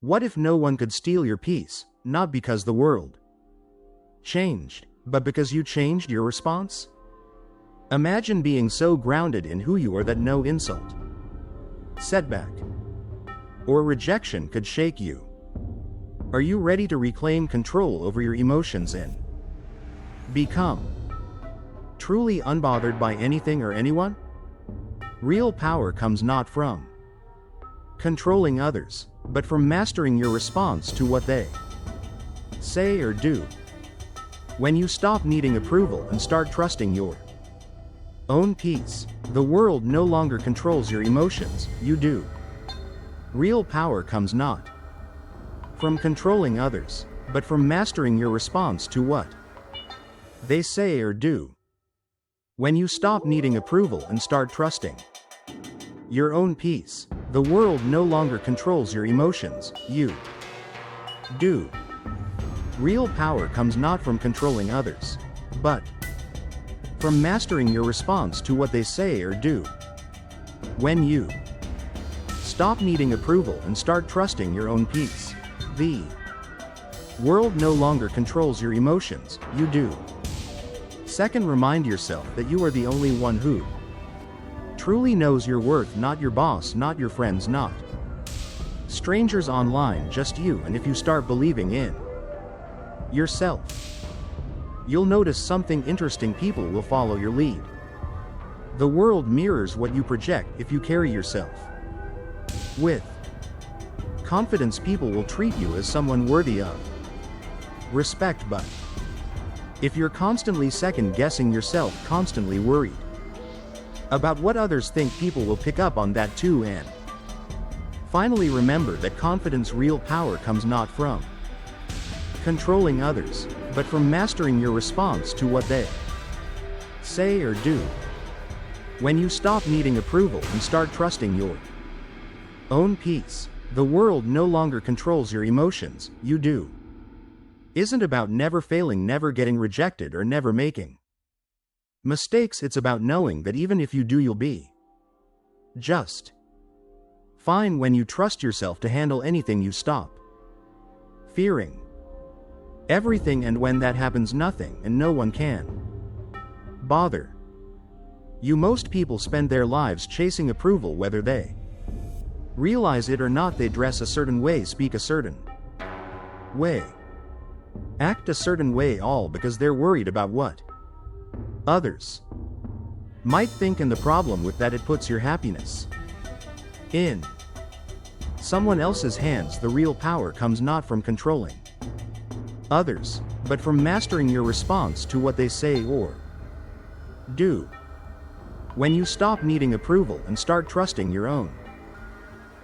What if no one could steal your peace, not because the world changed, but because you changed your response? Imagine being so grounded in who you are that no insult, setback, or rejection could shake you. Are you ready to reclaim control over your emotions and become truly unbothered by anything or anyone? Real power comes not from controlling others, but from mastering your response to what they say or do. When you stop needing approval and start trusting your own peace, the world no longer controls your emotions, you do. Real power comes not from controlling others, but from mastering your response to what they say or do. When you stop needing approval and start trusting your own peace, the world no longer controls your emotions, you do. Real power comes not from controlling others, but from mastering your response to what they say or do. When you stop needing approval and start trusting your own peace, the world no longer controls your emotions, you do. Second, remind yourself that you are the only one who truly knows your worth, not your boss, not your friends, not strangers online, just you. And if you start believing in yourself, you'll notice something interesting: people will follow your lead. The world mirrors what you project. If you carry yourself with confidence, people will treat you as someone worthy of respect. But if you're constantly second-guessing yourself, constantly worried about what others think, people will pick up on that too. And finally, remember that confidence, real power, comes not from controlling others, but from mastering your response to what they say or do. When you stop needing approval and start trusting your own peace, the world no longer controls your emotions, you do. Isn't about never failing, never getting rejected, or never making mistakes. It's about knowing that even if you do, you'll be just fine. When you trust yourself to handle anything, you stop fearing everything, and when that happens, nothing and no one can bother you. Most people spend their lives chasing approval, whether they realize it or not. They dress a certain way, speak a certain way, act a certain way, all because they're worried about what others might think. And the problem with that, it puts your happiness in someone else's hands. The real power comes not from controlling others, but from mastering your response to what they say or do. When you stop needing approval and start trusting your own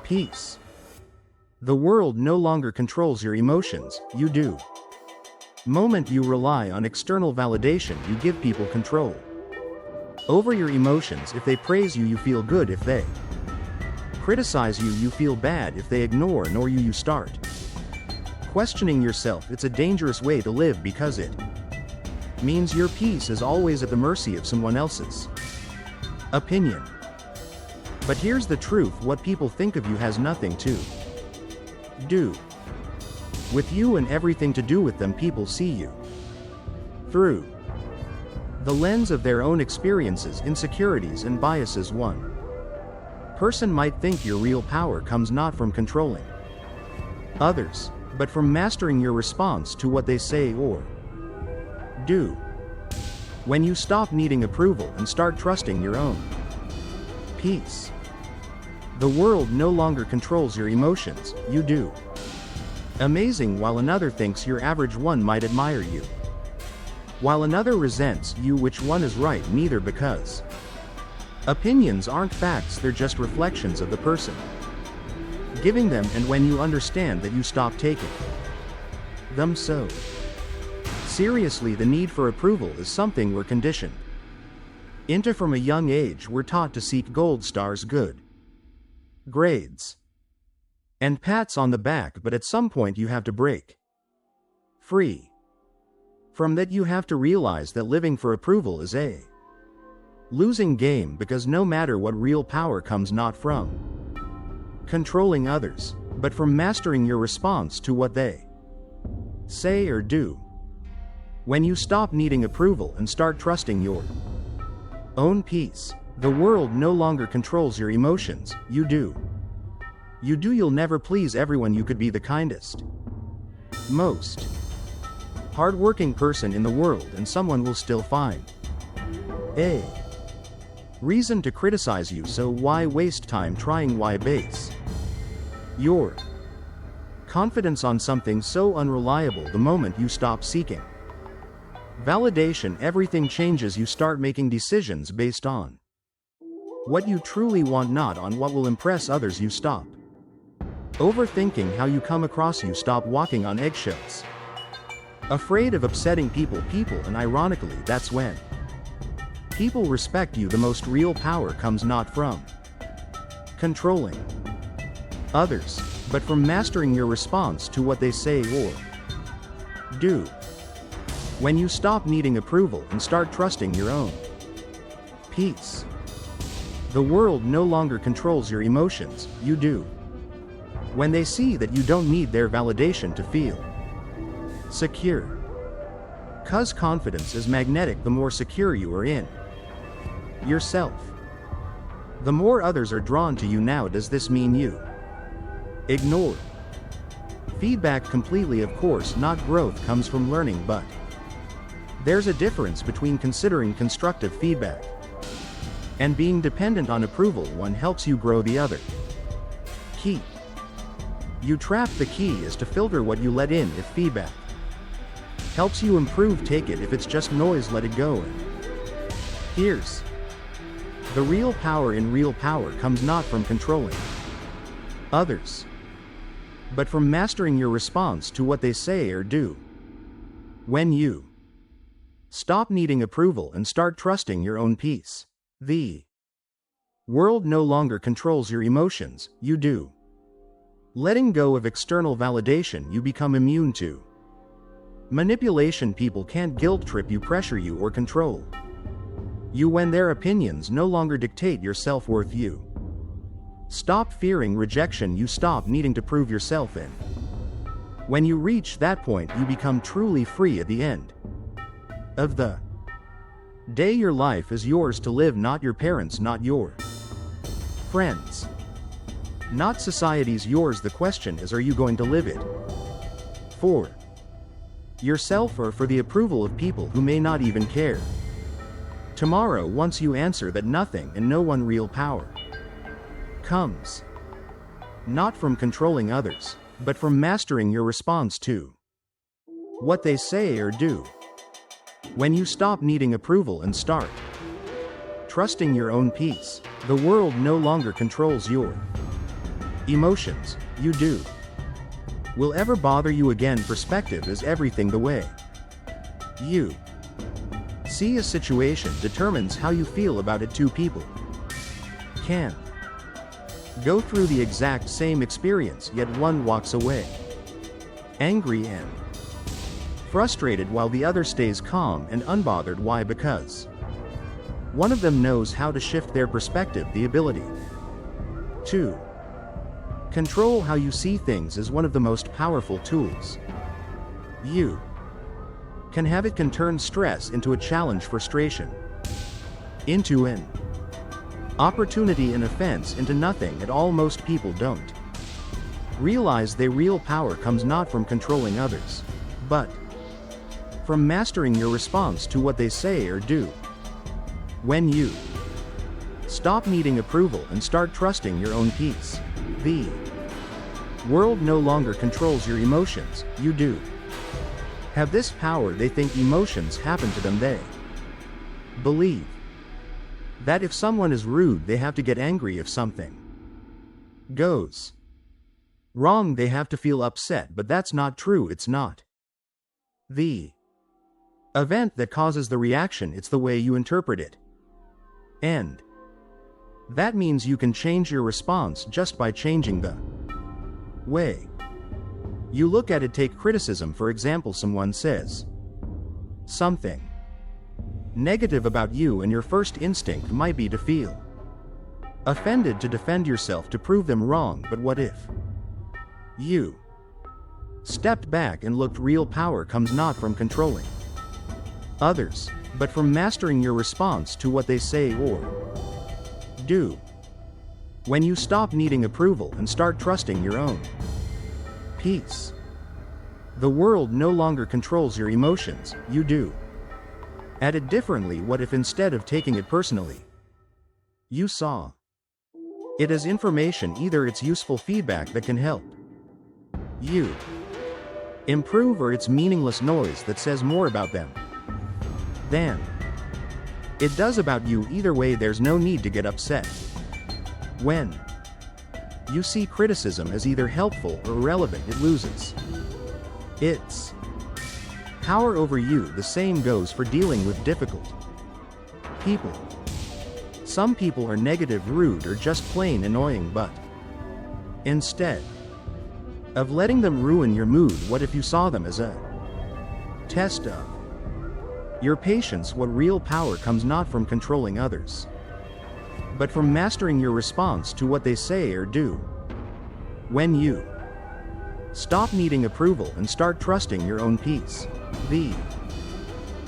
peace, the world no longer controls your emotions, you do. Moment you rely on external validation, you give people control over your emotions. If they praise you, you feel good. If they criticize you, you feel bad. If they ignore you start questioning yourself. It's a dangerous way to live, because it means your peace is always at the mercy of someone else's opinion. But here's the truth: what people think of you has nothing to do with you and everything to do with them. People see you through the lens of their own experiences, insecurities, and biases. One person might think your real power comes not from controlling others, but from mastering your response to what they say or do. When you stop needing approval and start trusting your own peace, the world no longer controls your emotions, you do. Amazing. While another thinks you're average, one might admire you. While another resents you, which one is right? Neither, because opinions aren't facts, they're just reflections of the person giving them. And when you understand that, you stop taking them so seriously. The need for approval is something we're conditioned into from a young age. We're taught to seek gold stars, good grades, and pats on the back, but at some point you have to break free from that. You have to realize that living for approval is a losing game, because no matter what, real power comes not from controlling others, but from mastering your response to what they say or do. When you stop needing approval and start trusting your own peace, the world no longer controls your emotions, you do. You'll never please everyone. You could be the kindest, most hardworking person in the world, and someone will still find a reason to criticize you. So why waste time trying? Why base your confidence on something so unreliable? The moment you stop seeking validation, everything changes. You start making decisions based on what you truly want, not on what will impress others. You stop overthinking how you come across. You stop walking on eggshells, afraid of upsetting people, and ironically, that's when people respect you the most. Real power comes not from controlling others, but from mastering your response to what they say or do. When you stop needing approval and start trusting your own peace, the world no longer controls your emotions, you do. When they see that you don't need their validation to feel secure. 'Cause confidence is magnetic. The more secure you are in yourself, the more others are drawn to you. Now, does this mean you ignore feedback completely? Of course not. Growth comes from learning, but there's a difference between considering constructive feedback and being dependent on approval. One helps you grow, the other keep you trapped. The key is to filter what you let in. If feedback helps you improve, take it. If it's just noise, let it go. And here's the real power. In real power comes not from controlling others, but from mastering your response to what they say or do. When you stop needing approval and start trusting your own peace, the world no longer controls your emotions, you do. Letting go of external validation, you become immune to manipulation. People can't guilt trip you, pressure you, or control you when their opinions no longer dictate your self-worth. You stop fearing rejection. You stop needing to prove yourself in. When you reach that point, you become truly free. At the end of the day, your life is yours to live, not your parents', not your friends', not society's. Yours. The question is, are you going to live it for yourself or for the approval of people who may not even care tomorrow? Once you answer that, nothing and no one, real power comes not from controlling others, but from mastering your response to what they say or do. When you stop needing approval and start trusting your own peace, the world no longer controls your emotions, you do. Will ever bother you again. Perspective is everything. The way you see a situation determines how you feel about it. Two people can go through the exact same experience, yet one walks away angry and frustrated while the other stays calm and unbothered. Why? Because one of them knows how to shift their perspective. The ability to control how you see things is one of the most powerful tools you can have. It can turn stress into a challenge, frustration into an opportunity, and offense into nothing at all. Most people don't realize their real power comes not from controlling others, but from mastering your response to what they say or do. When you stop needing approval and start trusting your own peace, the world no longer controls your emotions, you do. Have this power. They think emotions happen to them. They believe that if someone is rude, they have to get angry. If something goes wrong, they have to feel upset. But that's not true. It's not the event that causes the reaction, it's the way you interpret it. And that means you can change your response just by changing the way you look at it. Take criticism, for example. Someone says something negative about you, and your first instinct might be to feel offended, to defend yourself, to prove them wrong. But what if You stepped back and looked. Real power comes not from controlling others, but from mastering your response to what they say or do. When you stop needing approval and start trusting your own peace, the world no longer controls your emotions, you do. Added differently, what if instead of taking it personally, you saw it as information, either it's useful feedback that can help you improve, or it's meaningless noise that says more about them than it does about you? Either way, there's no need to get upset when you see criticism as either helpful or irrelevant. It loses its power over you. The same goes for dealing with difficult people. Some people are negative, rude, or just plain annoying, but instead of letting them ruin your mood, what if you saw them as a test of your patience? What real power comes not from controlling others, but from mastering your response to what they say or do. When you stop needing approval and start trusting your own peace, the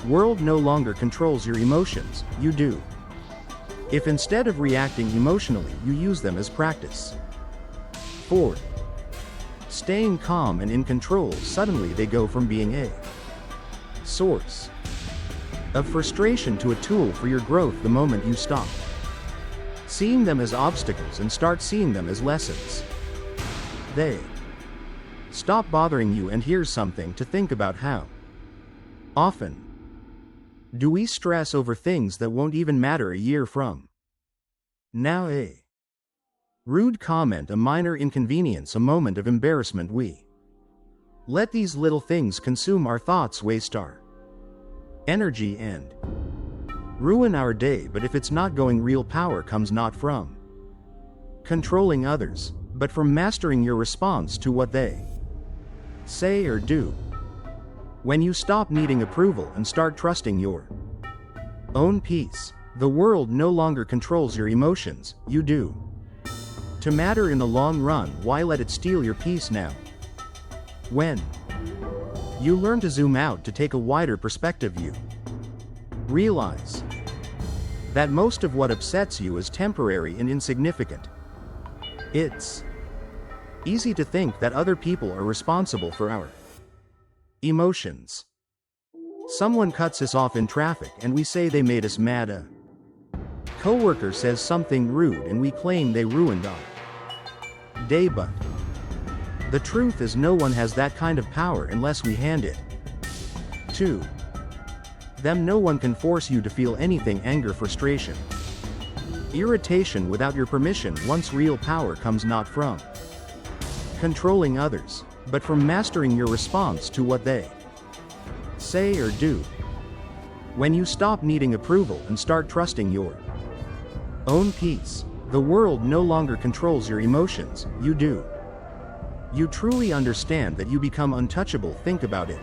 world no longer controls your emotions, you do. If instead of reacting emotionally, you use them as practice for staying calm and in control, suddenly they go from being a source of frustration to a tool for your growth. The moment you stop seeing them as obstacles and start seeing them as lessons, they stop bothering you. And here's something to think about: how often do we stress over things that won't even matter a year from now? A rude comment, a minor inconvenience, a moment of embarrassment. We let these little things consume our thoughts, waste our energy, and ruin our day. But if it's not going, real power comes not from controlling others, but from mastering your response to what they say or do. When you stop needing approval and start trusting your own peace, the world no longer controls your emotions, you do. To matter in the long run, why let it steal your peace now? When you learn to zoom out, to take a wider perspective, you realize that most of what upsets you is temporary and insignificant. It's easy to think that other people are responsible for our emotions. Someone cuts us off in traffic and we say they made us mad. A coworker says something rude and we claim they ruined our day. But the truth is, no one has that kind of power unless we hand it to them. No one can force you to feel anything: anger, frustration, irritation without your permission. Once real power comes not from controlling others, but from mastering your response to what they say or do. When you stop needing approval and start trusting your own peace, the world no longer controls your emotions, you do. You truly understand that you become untouchable. Think about it.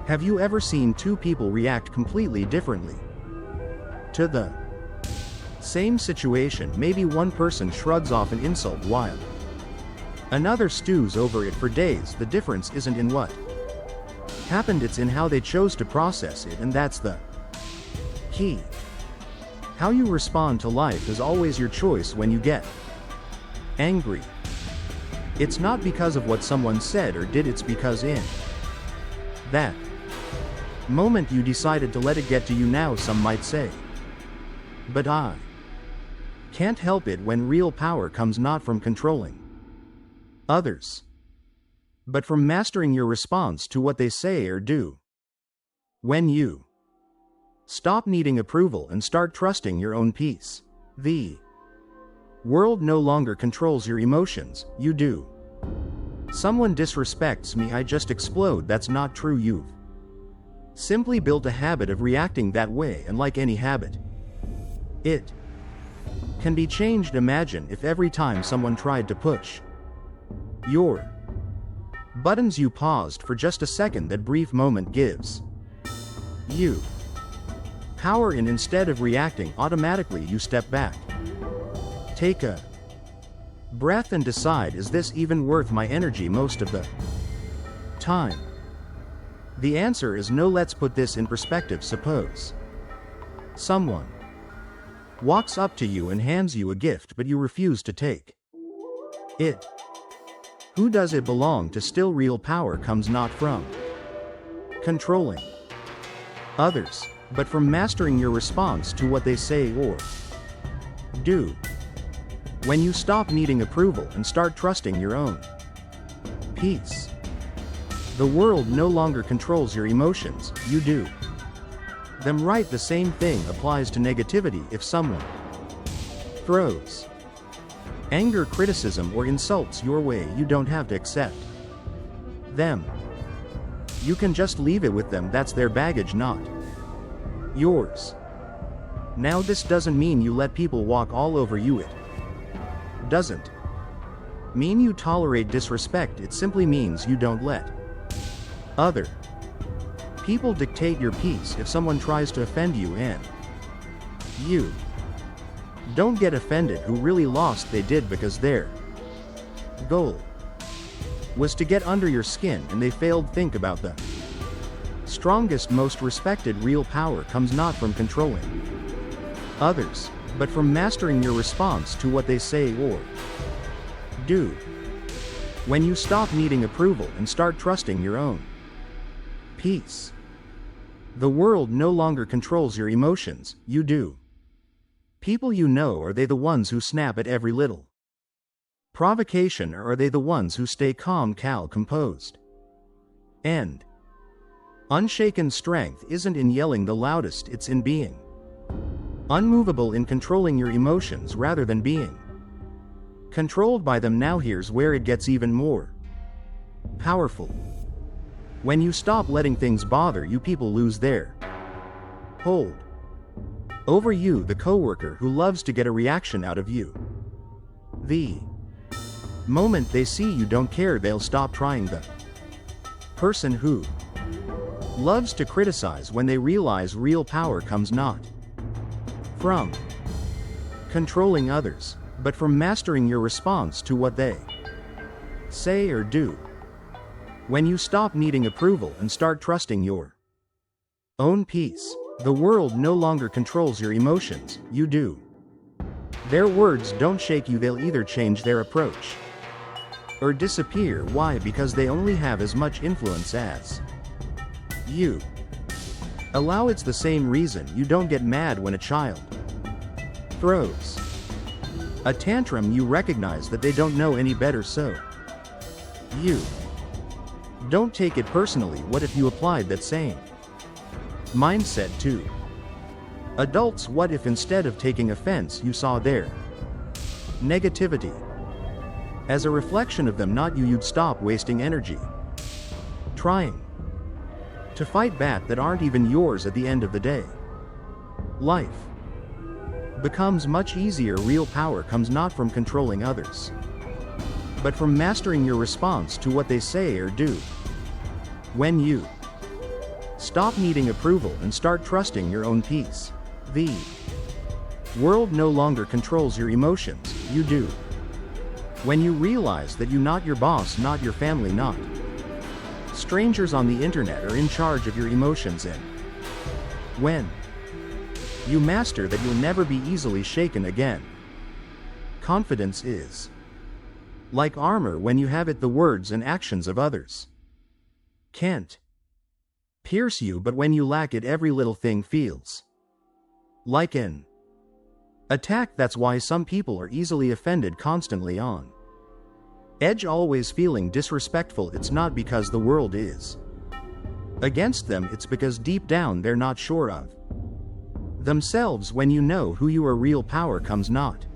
Have you ever seen two people react completely differently to the same situation? Maybe one person shrugs off an insult while another stews over it for days. The difference isn't in what happened, it's in how they chose to process it, and that's the key. How you respond to life is always your choice. When you get angry, it's not because of what someone said or did, it's because in that moment you decided to let it get to you. Now some might say, but I can't help it. When real power comes not from controlling others, but from mastering your response to what they say or do. When you stop needing approval and start trusting your own peace, the world no longer controls your emotions, you do. Someone disrespects me, I just explode. That's not true. You've simply built a habit of reacting that way, and like any habit, it can be changed. Imagine if every time someone tried to push your buttons, you paused for just a second. That brief moment gives you power, and instead of reacting automatically, you step back, take a breath and decide, is this even worth my energy most of the time? The answer is no. Let's put this in perspective. Suppose someone walks up to you and hands you a gift, but you refuse to take it. Who does it belong to? Still, real power comes not from controlling others, but from mastering your response to what they say or do. When you stop needing approval and start trusting your own peace, the world no longer controls your emotions, you do them. Right, the same thing applies to negativity. If someone throws anger, criticism, or insults your way, you don't have to accept them. You can just leave it with them. That's their baggage, not yours. Now, this doesn't mean you let people walk all over you. It doesn't mean you tolerate disrespect. It simply means you don't let other people dictate your peace. If someone tries to offend you and you don't get offended, who really lost? They did, because their goal was to get under your skin and they failed. Think about the strongest, most respected. Real power comes not from controlling others, but from mastering your response to what they say or do. When you stop needing approval and start trusting your own peace, the world no longer controls your emotions, you do. People you know, are they the ones who snap at every little provocation, or are they the ones who stay calm, composed? And unshaken strength isn't in yelling the loudest, it's in being unmovable, in controlling your emotions rather than being controlled by them. Now, here's where it gets even more powerful. When you stop letting things bother you, people lose their hold over you. The coworker who loves to get a reaction out of you, the moment they see you don't care, they'll stop trying. The person who loves to criticize, when they realize real power comes not from controlling others, but from mastering your response to what they say or do. When you stop needing approval and start trusting your own peace, the world no longer controls your emotions, you do. Their words don't shake you. They'll either change their approach or disappear. Why? Because they only have as much influence as you allow. It's the same reason you don't get mad when a child throws a tantrum. You recognize that they don't know any better, so you don't take it personally. What if you applied that same mindset to adults? What if instead of taking offense, you saw their negativity as a reflection of them, not you? You'd stop wasting energy trying to fight back that aren't even yours. At the end of the day, life becomes much easier. Real power comes not from controlling others, but from mastering your response to what they say or do. When you stop needing approval and start trusting your own peace, the world no longer controls your emotions, you do. When you realize that you're not your boss, not your family, not strangers on the internet are in charge of your emotions, and when you master that, you'll never be easily shaken again. Confidence is like armor. When you have it, the words and actions of others can't pierce you, but when you lack it, every little thing feels like an attack. That's why some people are easily offended, constantly on edge, always feeling disrespectful. It's not because the world is against them, it's because deep down they're not sure of themselves. When you know who you are, real power comes not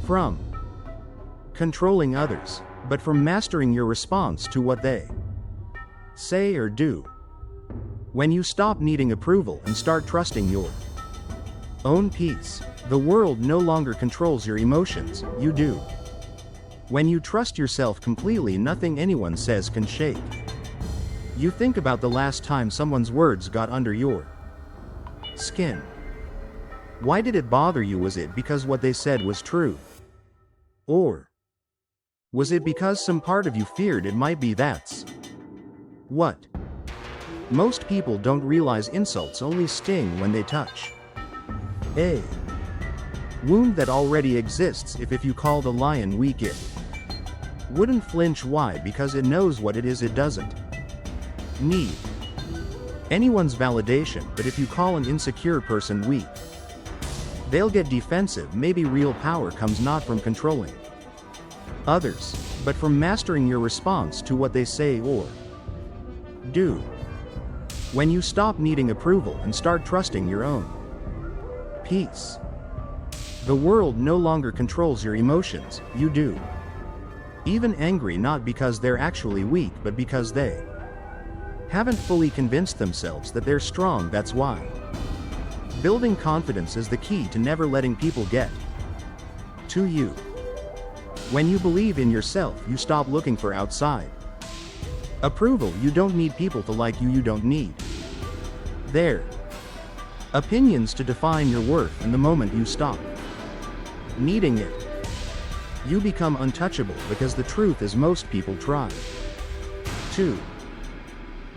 from controlling others, but from mastering your response to what they say or do. When you stop needing approval and start trusting your own peace, the world no longer controls your emotions, you do. When you trust yourself completely, nothing anyone says can shake you. Think about the last time someone's words got under your skin. Why did it bother you? Was it because what they said was true? Or Was it because some part of you feared it might be that's what? Most people don't realize insults only sting when they touch a wound that already exists. If you called a lion weak, it wouldn't flinch. Why? Because it knows what it is. It doesn't need anyone's validation. But if you call an insecure person weak, they'll get defensive. Maybe real power comes not from controlling others, but from mastering your response to what they say or do. When you stop needing approval and start trusting your own peace, the world no longer controls your emotions, you do. Even angry, not because they're actually weak, but because they haven't fully convinced themselves that they're strong. That's why building confidence is the key to never letting people get to you. When you believe in yourself, you stop looking for outside approval. You don't need people to like you. You don't need their opinions to define your worth. And the moment you stop needing it, you become untouchable, because the truth is most people try to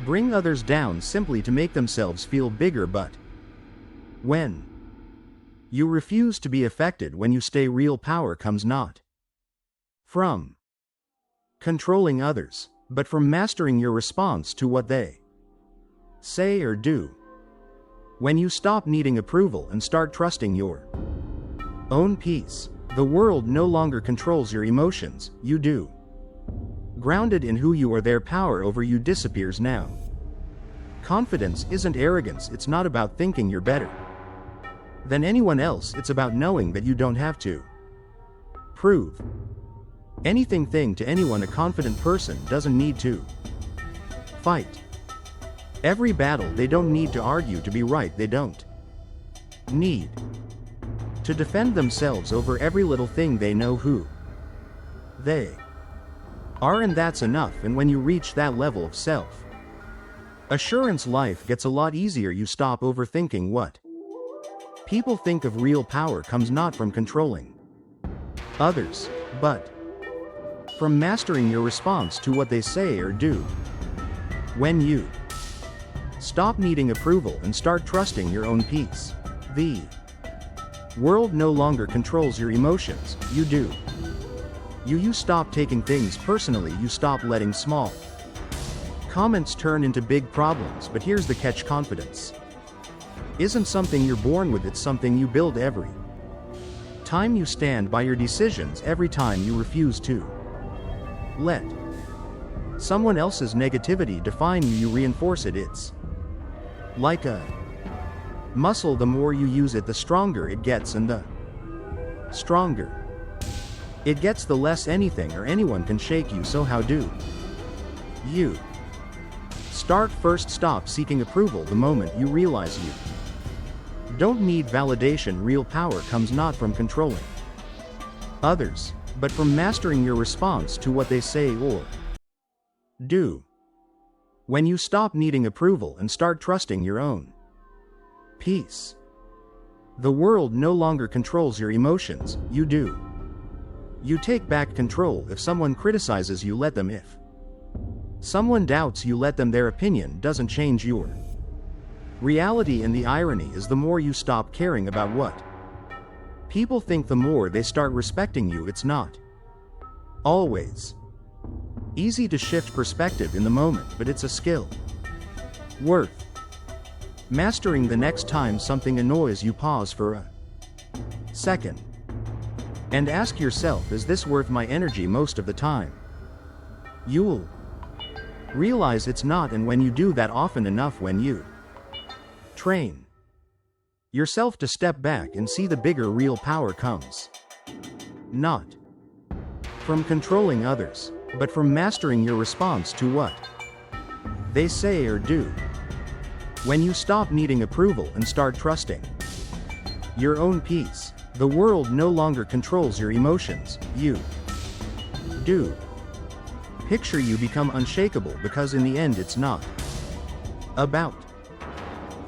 bring others down simply to make themselves feel bigger. But when you refuse to be affected, when you stay, real power comes not from controlling others, but from mastering your response to what they say or do. When you stop needing approval and start trusting your own peace, the world no longer controls your emotions, you do. Grounded in who you are, their power over you disappears. Now, confidence isn't arrogance. It's not about thinking you're better than anyone else. It's about knowing that you don't have to prove anything to anyone. A confident person doesn't need to fight every battle. They don't need to argue to be right. They don't need to defend themselves over every little thing. They know who they are, and that's enough. And when you reach that level of self-assurance, life gets a lot easier. You stop overthinking what people think. Of real power comes not from controlling others, but from mastering your response to what they say or do. When you stop needing approval and start trusting your own peace, the world no longer controls your emotions, you do. You stop taking things personally. You stop letting small comments turn into big problems. But here's the catch: confidence isn't something you're born with, it's something you build every time you stand by your decisions, every time you refuse to let someone else's negativity define you. You reinforce it. It's like a muscle. The more you use it, the stronger it gets, and the stronger it gets, the less anything or anyone can shake you. So how do you start? First, stop seeking approval. The moment you realize you don't need validation, real power comes not from controlling others, but from mastering your response to what they say or do. When you stop needing approval and start trusting your own peace, the world no longer controls your emotions, you do. You take back control. If someone criticizes you, let them. If someone doubts you, let them. Their opinion doesn't change your reality. And the irony is, the more you stop caring about what people think, the more they start respecting you. It's not always easy to shift perspective in the moment, but it's a skill worth mastering. The next time something annoys you, pause for a second and ask yourself, is this worth my energy? Most of the time, you'll realize it's not. And when you do that often enough, when you train yourself to step back and see, the bigger real power comes not from controlling others, but from mastering your response to what they say or do. When you stop needing approval and start trusting your own peace, the world no longer controls your emotions, you do. Picture you become unshakable, because in the end it's not about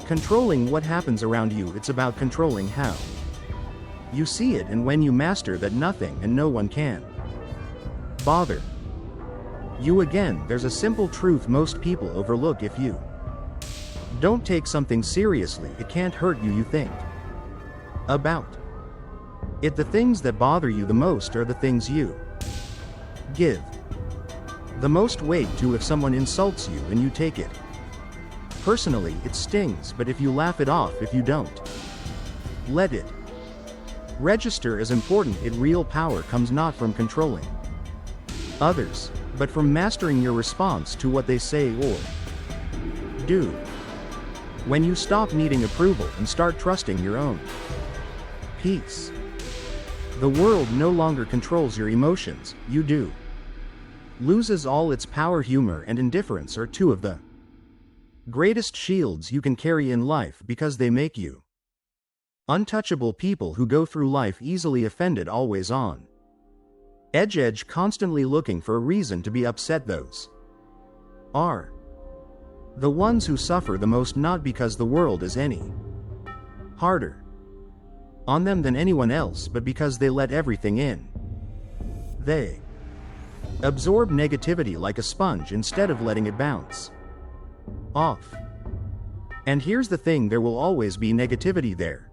controlling what happens around you, it's about controlling how you see it. And when you master that, nothing and no one can bother you again. There's a simple truth most people overlook: if you don't take something seriously, it can't hurt you. You think about it. The things that bother you the most are the things you give the most weight to. If someone insults you and you take it personally, it stings, but if you laugh it off, if you don't let it register as important, real power comes not from controlling others, but from mastering your response to what they say or do. When you stop needing approval and start trusting your own peace, the world no longer controls your emotions, you do. Loses all its power. Humor and indifference are two of the greatest shields you can carry in life, because they make you untouchable. People who go through life easily offended, always on edge, constantly looking for a reason to be upset, those are the ones who suffer the most, not because the world is any harder on them than anyone else, but because they let everything in. They absorb negativity like a sponge instead of letting it bounce off. And here's the thing: there will always be negativity. There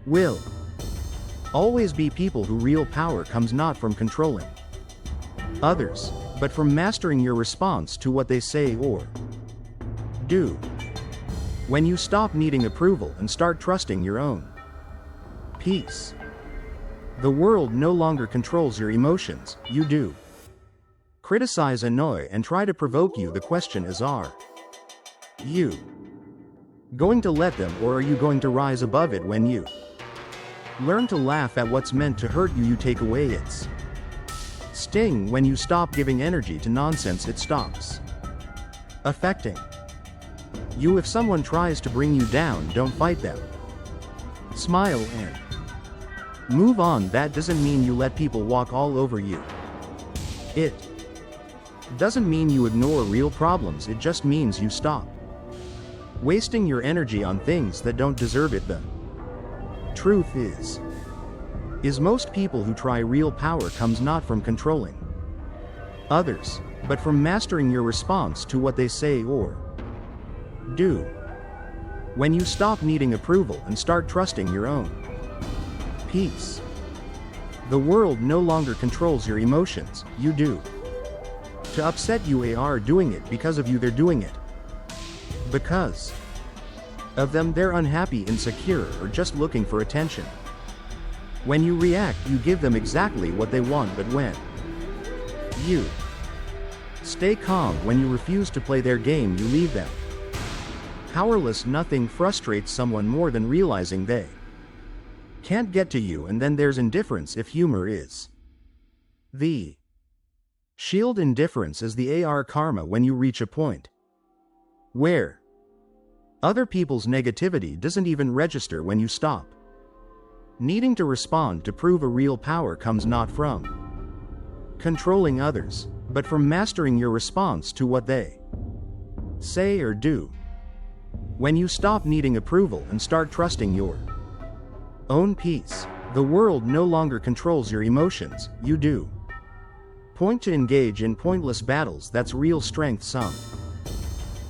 will always be people who real power comes not from controlling others, but from mastering your response to what they say or do. When you stop needing approval and start trusting your own peace, the world no longer controls your emotions, you do. Criticize, annoy, and try to provoke you. The question is, are you going to let them, or are you going to rise above it? When you learn to laugh at what's meant to hurt you, you take away its sting. When you stop giving energy to nonsense, it stops affecting you. If someone tries to bring you down, don't fight them. Smile and move on. That doesn't mean you let people walk all over you. It doesn't mean you ignore real problems. It just means you stop wasting your energy on things that don't deserve it. The truth is most people who try real power comes not from controlling others, but from mastering your response to what they say or do. When you stop needing approval and start trusting your own peace, the world no longer controls your emotions, you do. To upset you, they are doing it because of you. They're doing it because of them. They're unhappy, insecure, or just looking for attention. When you react, you give them exactly what they want, but when you stay calm, when you refuse to play their game, you leave them powerless. Nothing frustrates someone more than realizing they can't get to you, and then there's indifference. If humor is the shield, indifference is the karma. When you reach a point where other people's negativity doesn't even register, when you stop needing to respond to prove a real power comes not from controlling others, but from mastering your response to what they say or do. When you stop needing approval and start trusting your own peace, the world no longer controls your emotions, you do. Point to engage in pointless battles. That's real strength. Some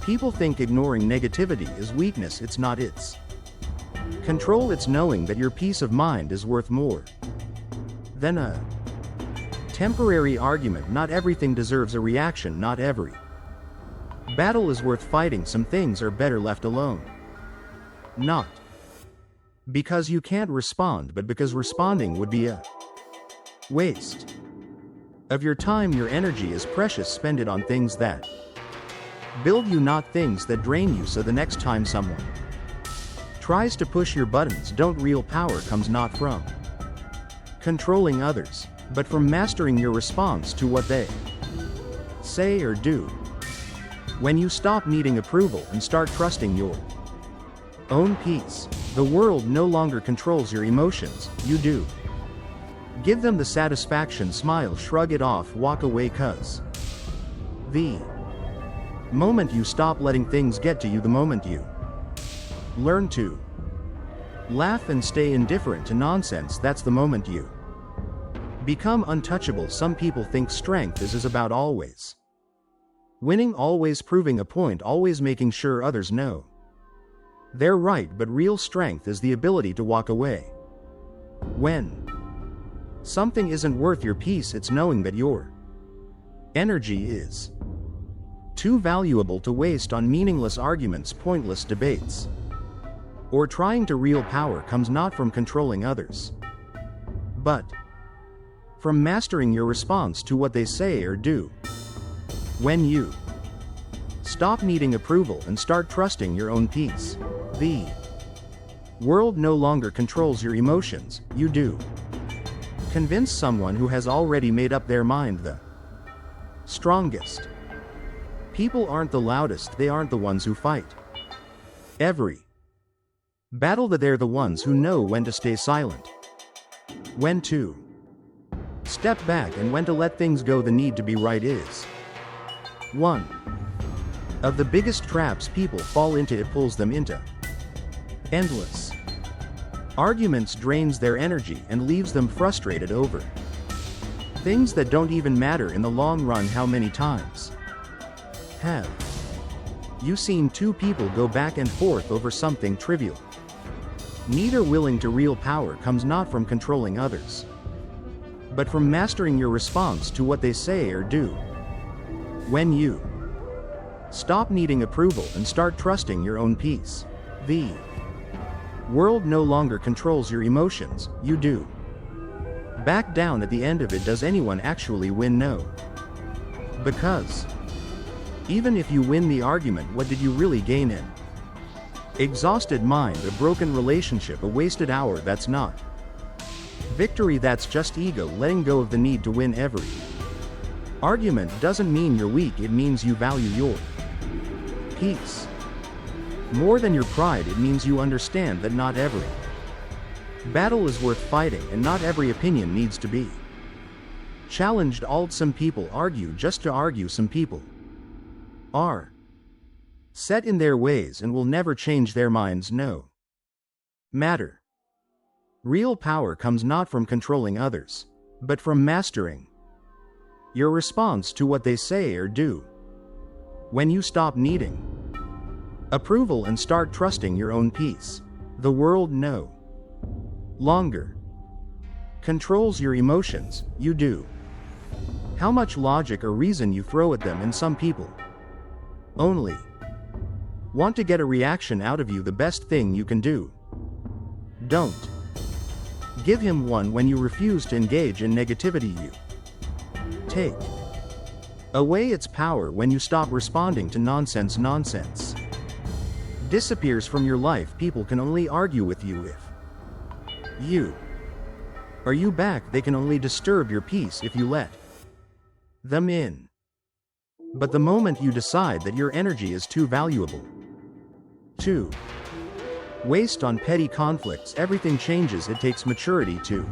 people think ignoring negativity is weakness. It's not. It's control. It's knowing that your peace of mind is worth more than a temporary argument. Not everything deserves a reaction. Not every battle is worth fighting. Some things are better left alone. Not because you can't respond, but because responding would be a waste of your time. Your energy is precious. Spend it on things that build you, not things that drain you. So the next time someone tries to push your buttons, don't. Real power comes not from controlling others, but from mastering your response to what they say or do. When you stop needing approval and start trusting your own peace, the world no longer controls your emotions, you do. Give them the satisfaction. Smile, shrug it off, walk away, 'cause the moment you stop letting things get to you, the moment you learn to laugh and stay indifferent to nonsense, that's the moment you Become untouchable. Some people think strength is about always winning, always proving a point, always making sure others know they're right, but real strength is the ability to walk away when something isn't worth your peace. It's knowing that your energy is too valuable to waste on meaningless arguments, pointless debates, or trying to. Real power comes not from controlling others, but from mastering your response to what they say or do. When you stop needing approval and start trusting your own peace, the world no longer controls your emotions, you do. Convince someone who has already made up their mind. The strongest people aren't the loudest, they aren't the ones who fight every battle, that they're the ones who know when to stay silent, when to step back, and when to let things go. The need to be right is one of the biggest traps people fall into. It pulls them into endless arguments, drains their energy, and leaves them frustrated over things that don't even matter in the long run. How many times have you seen two people go back and forth over something trivial, neither willing to? Real power comes not from controlling others, but from mastering your response to what they say or do. When you stop needing approval and start trusting your own peace, the world no longer controls your emotions, you do. Back down at the end of it. Does anyone actually win? No. Because even if you win the argument, what did you really gain? An exhausted mind, a broken relationship, a wasted hour. That's not victory, that's just ego letting go of the need to win every argument. Doesn't mean you're weak, it means you value your peace more than your pride. It means you understand that not every battle is worth fighting, and not every opinion needs to be challenged. Some people argue just to argue. Some people are set in their ways and will never change their minds. No matter. Real power comes not from controlling others, but from mastering your response to what they say or do. When you stop needing approval and start trusting your own peace, the world no longer controls your emotions, you do. How much logic or reason you throw at them, and some people only want to get a reaction out of you. The best thing you can do, don't give him one. When you refuse to engage in negativity, you take away its power. When you stop responding to nonsense disappears from your life. People can only argue with you if you are you back. They can only disturb your peace if you let them in. But the moment you decide that your energy is too valuable to waste on petty conflicts, everything changes. It takes maturity to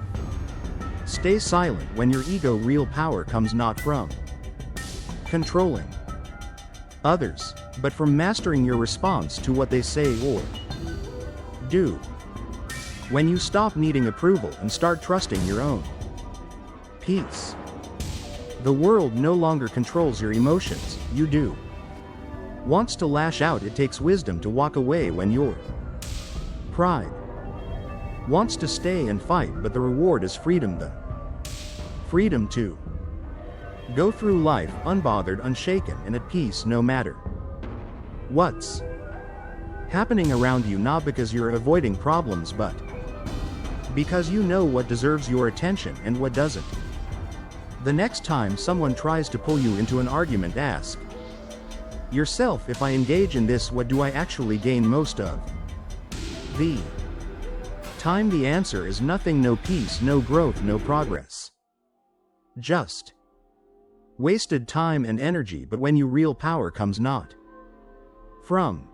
stay silent when your ego. Real power comes not from controlling others, but from mastering your response to what they say or do. When you stop needing approval and start trusting your own peace, the world no longer controls your emotions, you do. Wants to lash out, it takes wisdom to walk away. When your pride wants to stay and fight, but the reward is freedom. The freedom to go through life unbothered, unshaken, and at peace no matter what's happening around you. Not because you're avoiding problems, but because you know what deserves your attention and what doesn't. The next time someone tries to pull you into an argument, ask yourself, if I engage in this, what do I actually gain most of the time? The answer is nothing. No peace, no growth, no progress. Just wasted time and energy. But when you real power comes not from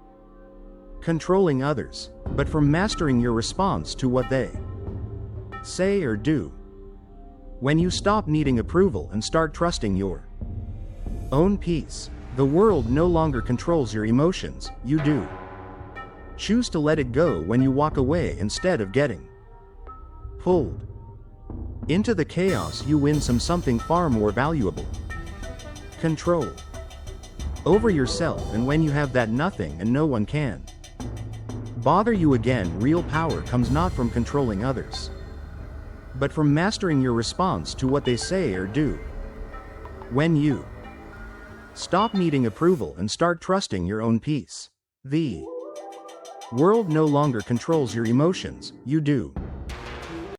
controlling others, but from mastering your response to what they say or do. When you stop needing approval and start trusting your own peace, the world no longer controls your emotions, you do. Choose to let it go when you walk away instead of getting pulled Into the chaos you win something far more valuable. Control. Over yourself, and when you have that, nothing and no one can bother you again. Real power comes not from controlling others, but from mastering your response to what they say or do. When you stop needing approval and start trusting your own peace, the world no longer controls your emotions, you do.